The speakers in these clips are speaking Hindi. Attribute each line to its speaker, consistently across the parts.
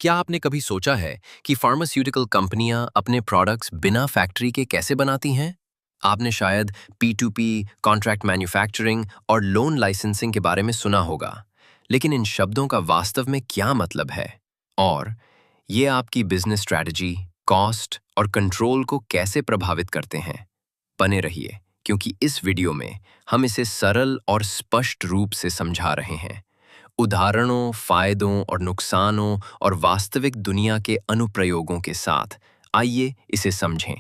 Speaker 1: क्या आपने कभी सोचा है कि फार्मास्यूटिकल कंपनियां अपने प्रोडक्ट्स बिना फैक्ट्री के कैसे बनाती हैं? आपने शायद P2P, कॉन्ट्रैक्ट मैन्युफैक्चरिंग और लोन लाइसेंसिंग के बारे में सुना होगा, लेकिन इन शब्दों का वास्तव में क्या मतलब है? और ये आपकी बिजनेस स्ट्रैटेजी, कॉस्ट और कंट्रोल को कैसे प्रभावित करते हैं? बने रहिए, क्योंकि इस वीडियो में हम इसे सरल और स्पष्ट रूप से समझा रहे हैं। उदाहरणों, फायदों और नुकसानों और वास्तविक दुनिया के अनुप्रयोगों के साथ आइए इसे समझें।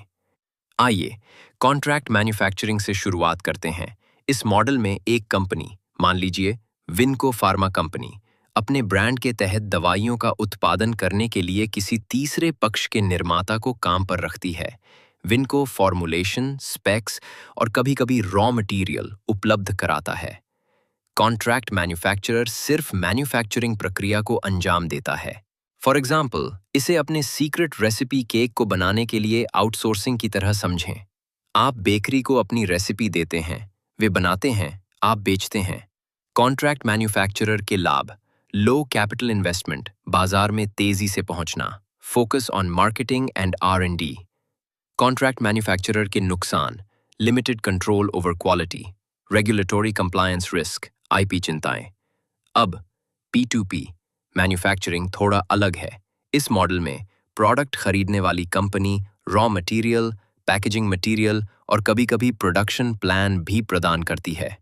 Speaker 1: आइए कॉन्ट्रैक्ट मैन्युफैक्चरिंग से शुरुआत करते हैं। इस मॉडल में एक कंपनी, मान लीजिए विनको फार्मा कंपनी, अपने ब्रांड के तहत दवाइयों का उत्पादन करने के लिए किसी तीसरे पक्ष के निर्माता को काम पर रखती है। विनको फॉर्मुलेशन, स्पेक्स और कभी-कभी रॉ मटेरियल उपलब्ध कराता है। कॉन्ट्रैक्ट मैन्युफैक्चरर सिर्फ मैन्युफैक्चरिंग प्रक्रिया को अंजाम देता है। फॉर एग्जाम्पल, इसे अपने सीक्रेट रेसिपी केक को बनाने के लिए आउटसोर्सिंग की तरह समझें। आप बेकरी को अपनी रेसिपी देते हैं, वे बनाते हैं, आप बेचते हैं। कॉन्ट्रैक्ट मैन्युफैक्चरर के लाभ: लो कैपिटल इन्वेस्टमेंट, बाजार में तेजी से पहुंचना, focus on marketing and R&D। Contract manufacturer के नुकसान: limited control over quality, regulatory compliance risk, IP चिंताएं। अब P2P मैन्युफैक्चरिंग थोड़ा अलग है। इस मॉडल में प्रोडक्ट खरीदने वाली company raw material, packaging material और कभी-कभी प्रोडक्शन प्लान भी प्रदान करती है।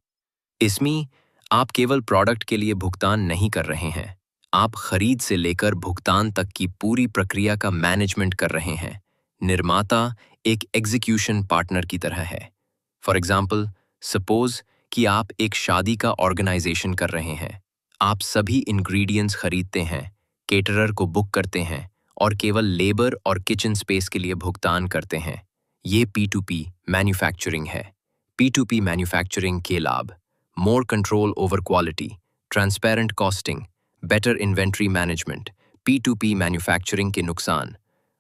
Speaker 1: इसमें आप केवल प्रोडक्ट के लिए भुगतान नहीं कर रहे हैं, आप खरीद से लेकर भुगतान तक की पूरी प्रक्रिया का मैनेजमेंट कर रहे हैं। निर्माता एक एग्जीक्यूशन पार्टनर की तरह है। फॉर एग्जाम्पल, सपोज कि आप एक शादी का ऑर्गेनाइजेशन कर रहे हैं। आप सभी इंग्रेडिएंट्स खरीदते हैं, केटरर को बुक करते हैं और केवल लेबर और किचन स्पेस के लिए भुगतान करते हैं। ये P2P मैन्युफैक्चरिंग है। P2P मैन्युफैक्चरिंग के लाभ: more control over quality, transparent costing, better inventory management. P2P manufacturing के नुकसान: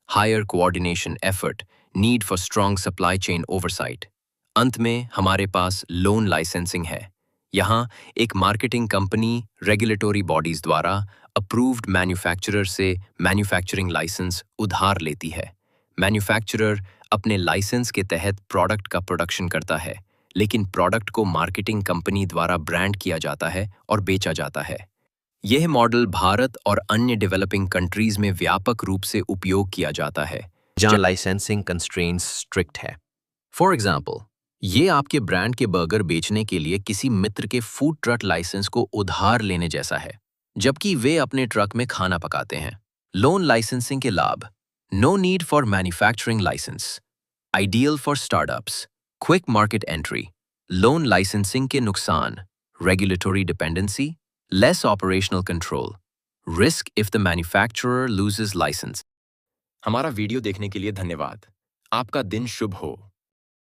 Speaker 1: higher coordination effort, need for strong supply chain oversight. अंत में हमारे पास लोन लाइसेंसिंग है। यहाँ एक मार्केटिंग कंपनी रेगुलेटरी बॉडीज द्वारा अप्रूव्ड मैन्युफैक्चरर से मैन्युफैक्चरिंग लाइसेंस उधार लेती है। मैन्युफैक्चरर अपने लाइसेंस के तहत प्रोडक्ट का प्रोडक्शन करता है, लेकिन प्रोडक्ट को मार्केटिंग कंपनी द्वारा ब्रांड किया जाता है और बेचा जाता है। यह मॉडल भारत और अन्य डेवलपिंग कंट्रीज में व्यापक रूप से उपयोग किया जाता है, जहां लाइसेंसिंग कंस्ट्रेंट्स स्ट्रिक्ट है। फॉर एग्जाम्पल, ये आपके ब्रांड के बर्गर बेचने के लिए किसी मित्र के फूड ट्रक लाइसेंस को उधार लेने जैसा है, जबकि वे अपने ट्रक में खाना पकाते हैं। लोन लाइसेंसिंग के लाभ: no need for manufacturing licence, ideal for startups, quick market entry. Loan licensing के नुकसान: regulatory dependency, less operational control, risk if the manufacturer loses licence. हमारा वीडियो देखने के लिए धन्यवाद। आपका दिन शुभ हो।